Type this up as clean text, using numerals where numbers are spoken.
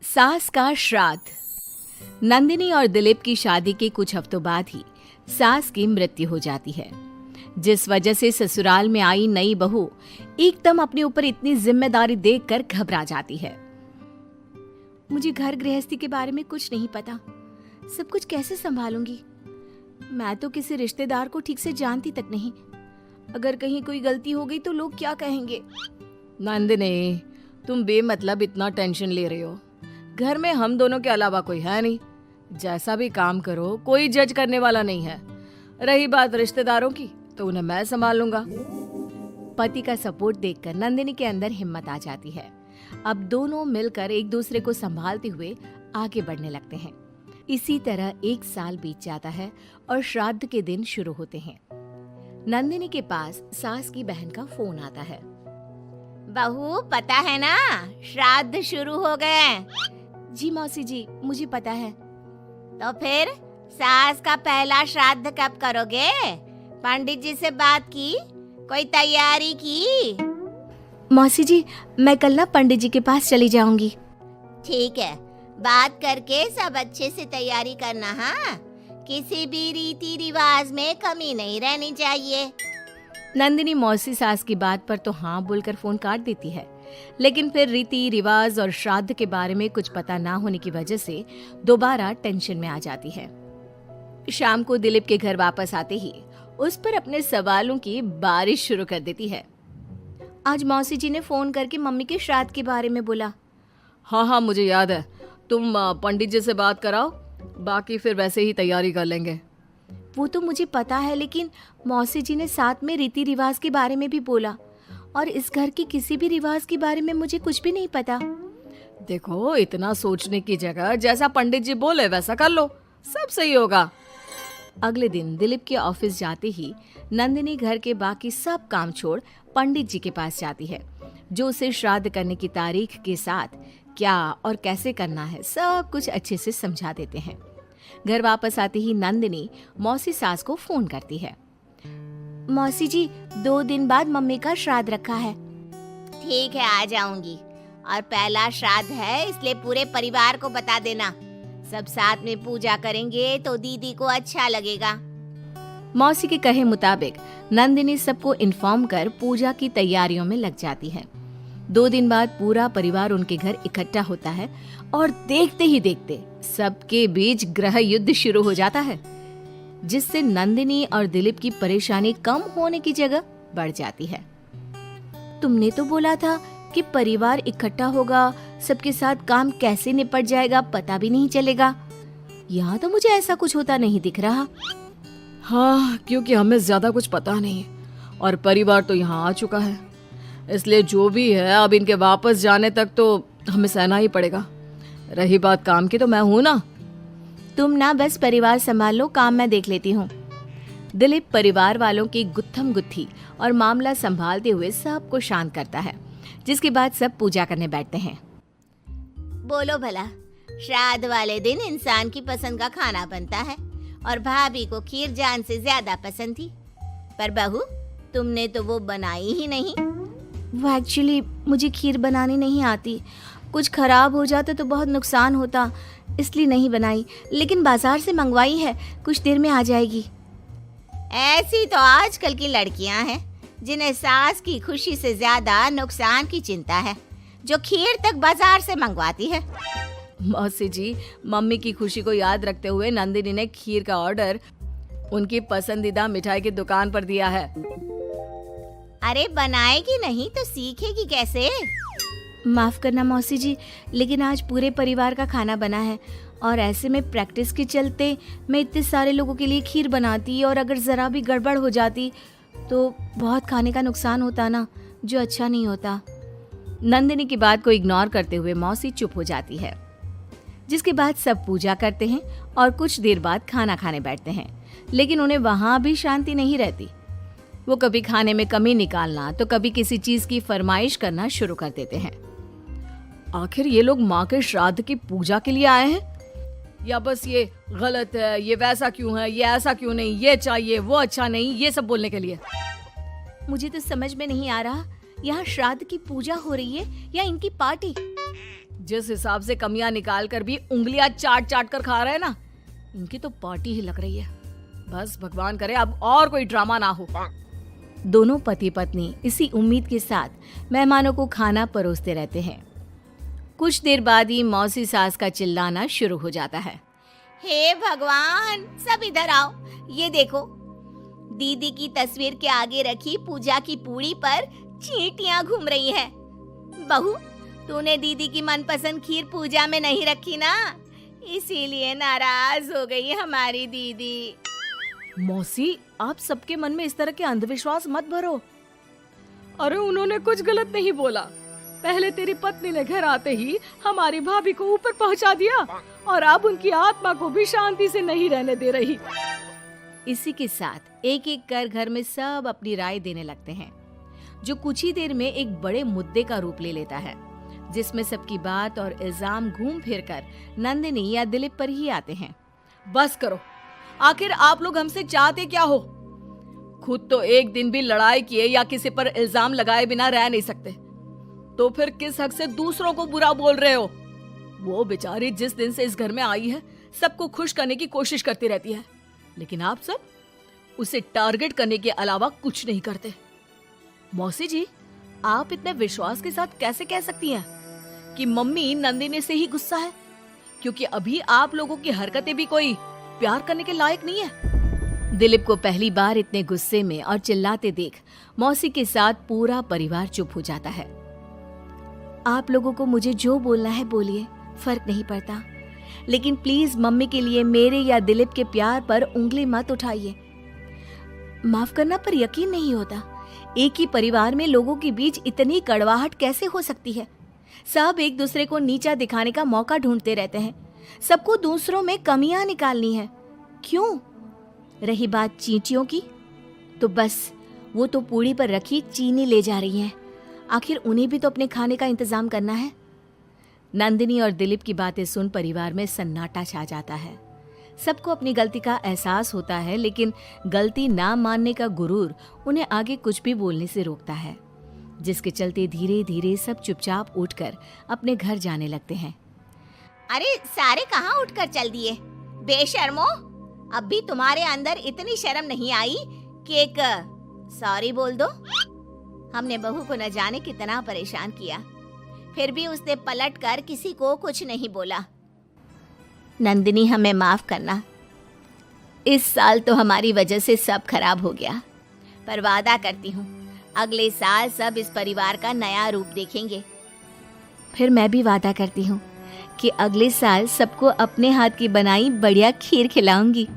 सास का श्राद्ध। नंदिनी और दिलीप की शादी के कुछ हफ्तों बाद ही सास की मृत्यु हो जाती है, जिस वजह से ससुराल में आई नई बहू एकदम अपने ऊपर इतनी जिम्मेदारी देखकर घबरा जाती है। मुझे घर गृहस्थी के बारे में कुछ नहीं पता, सब कुछ कैसे संभालूंगी? मैं तो किसी रिश्तेदार को ठीक से जानती तक नहीं। अगर कहीं कोई गलती हो गई तो लोग क्या कहेंगे? नंदिनी, तुम बेमतलब इतना टेंशन ले रही हो। घर में हम दोनों के अलावा कोई है नहीं। जैसा भी काम करो कोई जज करने वाला नहीं है। रही बात रिश्तेदारों की तो उन्हें मैं संभाल लूंगा। पति का सपोर्ट देखकर नंदिनी के अंदर हिम्मत आ जाती है। अब दोनों मिलकर एक दूसरे को संभालते हुए आगे बढ़ने लगते हैं। इसी तरह 1 साल बीत जाता है और श्राद्ध के दिन शुरू होते हैं। नंदिनी के पास सास की बहन का फोन आता है। बहू, पता है ना, श्राद्ध शुरू हो गए। जी मौसी जी, मुझे पता है। तो फिर सास का पहला श्राद्ध कब करोगे? पंडित जी से बात की? कोई तैयारी की? मौसी जी, मैं कल ना पंडित जी के पास चली जाऊंगी। ठीक है, बात करके सब अच्छे से तैयारी करना। हाँ, किसी भी रीति रिवाज में कमी नहीं रहनी चाहिए। नंदिनी मौसी सास की बात पर तो हाँ बोलकर फोन काट देती है, लेकिन फिर रीति रिवाज और श्राद्ध के बारे में कुछ पता ना होने की वजह से दोबारा टेंशन में आ जाती है। शाम को दिलीप के घर वापस आते ही उस पर अपने सवालों की बारिश शुरू कर देती है। आज मौसी जी ने फोन करके मम्मी के श्राद्ध के बारे में बोला। हाँ, मुझे याद है। तुम पंडित जी से बात कराओ, बाकी फिर वैसे ही तैयारी कर लेंगे। वो तो मुझे पता है, लेकिन मौसी जी ने साथ में रीति रिवाज के बारे में भी बोला, और इस घर की किसी भी रिवाज के बारे में मुझे कुछ भी नहीं पता। देखो, इतना सोचने की जगह जैसा पंडित जी बोले वैसा कर लो, सब सही होगा। अगले दिन दिलीप के ऑफिस जाते ही नंदिनी घर के बाकी सब काम छोड़ पंडित जी के पास जाती है, जो उसे श्राद्ध करने की तारीख के साथ क्या और कैसे करना है सब कुछ अच्छे से समझा देते हैं। घर वापस आते ही नंदिनी मौसी सास को फोन करती है। मौसी जी, 2 दिन बाद मम्मी का श्राद्ध रखा है। ठीक है, आ जाऊंगी। और पहला श्राद्ध है, इसलिए पूरे परिवार को बता देना। सब साथ में पूजा करेंगे तो दीदी को अच्छा लगेगा। मौसी के कहे मुताबिक नंदिनी सबको इन्फॉर्म कर पूजा की तैयारियों में लग जाती है। 2 दिन बाद पूरा परिवार उनके घर इकट्ठा होता है और देखते ही देखते सबके बीच गृह युद्ध शुरू हो जाता है, जिससे नंदिनी और दिलीप की परेशानी कम होने की जगह बढ़ जाती है। तुमने तो बोला था कि परिवार इकट्ठा होगा, सबके साथ काम कैसे निपट जाएगा पता भी नहीं चलेगा। यहाँ तो मुझे ऐसा कुछ होता नहीं दिख रहा। हाँ, क्योंकि हमें ज्यादा कुछ पता नहीं और परिवार तो यहाँ आ चुका है, इसलिए जो भी है अब इनके वापस जाने तक तो हमें सहना ही पड़ेगा। रही बात काम की तो मैं हूं ना। तुम ना बस परिवार संभाल लो, काम मैं देख लेती हूँ। दिलीप परिवार वालों की गुत्थम गुत्थी और मामला संभालते हुए सबको शांत करता है, जिसके बाद सब पूजा करने बैठते हैं। बोलो भला, श्राद्ध वाले दिन इंसान की पसंद का खाना बनता है और भाभी को खीर जान से ज्यादा पसंद थी, पर बहू तुमने तो वो बनाई ही नहीं। वो एक्चुअली मुझे खीर बनानी नहीं आती, कुछ खराब हो जाता तो बहुत नुकसान होता, इसलिए नहीं बनाई, लेकिन बाजार से मंगवाई है, कुछ देर में आ जाएगी। ऐसी तो आजकल की लड़कियां हैं जिन्हें सास की खुशी से ज्यादा नुकसान की चिंता है, जो खीर तक बाजार से मंगवाती है। मौसी जी, मम्मी की खुशी को याद रखते हुए नंदिनी ने खीर का ऑर्डर उनकी पसंदीदा मिठाई की दुकान पर दिया है। अरे बनाएगी नहीं तो सीखेगी कैसे? माफ करना मौसी जी, लेकिन आज पूरे परिवार का खाना बना है और ऐसे में प्रैक्टिस के चलते मैं इतने सारे लोगों के लिए खीर बनाती और अगर जरा भी गड़बड़ हो जाती तो बहुत खाने का नुकसान होता ना, जो अच्छा नहीं होता। नंदिनी की बात को इग्नोर करते हुए मौसी चुप हो जाती है, जिसके बाद सब पूजा करते हैं और कुछ देर बाद खाना खाने बैठते हैं, लेकिन उन्हें वहां भी शांति नहीं रहती। वो कभी खाने में कमी निकालना तो कभी किसी चीज की फरमाइश करना शुरू कर देते हैं। आखिर ये लोग माँ के श्राद्ध की पूजा के लिए आए हैं या बस ये गलत है, ये वैसा क्यों है, ये ऐसा क्यों नहीं, ये चाहिए, वो अच्छा नहीं, ये सब बोलने के लिए? मुझे तो समझ में नहीं आ रहा, यहाँ श्राद्ध की पूजा हो रही है या इनकी पार्टी। जिस हिसाब से कमियां निकाल कर भी उंगलियां चाट चाट कर खा रहे हैं ना, इनकी तो पार्टी ही लग रही है। बस भगवान करे अब और कोई ड्रामा ना हो। दोनों पति पत्नी इसी उम्मीद के साथ मेहमानों को खाना परोसते रहते हैं। कुछ देर बाद ही मौसी सास का चिल्लाना शुरू हो जाता है। हे भगवान, सब इधर आओ। ये देखो, दीदी की तस्वीर के आगे रखी पूजा की पूड़ी पर चींटियां घूम रही हैं। बहू, तूने दीदी की मनपसंद खीर पूजा में नहीं रखी ना, इसीलिए नाराज हो गई हमारी दीदी। मौसी, आप सबके मन में इस तरह के अंधविश्वास मत भरो। अरे उन्होंने कुछ गलत नहीं बोला। पहले तेरी पत्नी ने घर आते ही हमारी भाभी को ऊपर पहुंचा दिया और अब उनकी आत्मा को भी शांति से नहीं रहने दे रही। इसी के साथ एक एक कर घर में सब अपनी राय देने लगते हैं, जो कुछ ही देर में एक बड़े मुद्दे का रूप ले लेता है, जिसमें सबकी बात और इल्जाम घूम फिर कर नंदिनी या दिलीप पर ही आते हैं। बस करो, आखिर आप लोग हमसे चाहते क्या हो? खुद तो एक दिन भी लड़ाई किए या किसी पर इल्जाम लगाए बिना रह नहीं सकते, तो फिर किस हक से दूसरों को बुरा बोल रहे हो? वो बेचारी जिस दिन से इस घर में आई है सबको खुश करने की कोशिश करती रहती है, लेकिन आप सब उसे टारगेट करने के अलावा कुछ नहीं करते। मौसी जी, आप इतने विश्वास के साथ कैसे कह सकती हैं कि मम्मी नंदिनी से ही गुस्सा है, क्योंकि अभी आप लोगों की हरकतें भी कोई प्यार करने के लायक नहीं है। दिलीप को पहली बार इतने गुस्से में और चिल्लाते देख मौसी के साथ पूरा परिवार चुप हो जाता है। आप लोगों को मुझे जो बोलना है बोलिए, फर्क नहीं पड़ता, लेकिन प्लीज मम्मी के लिए मेरे या दिलीप के प्यार पर उंगली मत उठाइए। माफ करना, पर यकीन नहीं होता, एक ही परिवार में लोगों के बीच इतनी कड़वाहट कैसे हो सकती है? सब एक दूसरे को नीचा दिखाने का मौका ढूंढते रहते हैं, सबको दूसरों में कमियां निकालनी है। क्यों? रही बात चींटियों की, तो बस वो तो पूड़ी पर रखी चीनी ले जा रही हैं। आखिर उन्हें भी तो अपने खाने का इंतजाम करना है। नंदिनी और दिलीप की बातें सुन परिवार में सन्नाटा छा जाता है। सबको अपनी गलती का एहसास होता है, लेकिन गलती ना मानने का गुरूर उन्हें आगे कुछ भी बोलने से रोकता है, जिसके चलते धीरे धीरे सब चुपचाप उठकर अपने घर जाने लगते हैं। अरे सारे कहाँ उठकर चल दिए? बेशर्मो, अब भी तुम्हारे अंदर इतनी शर्म नहीं आई कि एक सॉरी बोल दो? हमने बहू को न जाने कितना परेशान किया, फिर भी उसने पलट कर किसी को कुछ नहीं बोला। नंदिनी, हमें माफ करना, इस साल तो हमारी वजह से सब खराब हो गया, पर वादा करती हूँ अगले साल सब इस परिवार का नया रूप देखेंगे। फिर मैं भी वादा करती हूँ कि अगले साल सबको अपने हाथ की बनाई बढ़िया खीर खिलाऊंगी।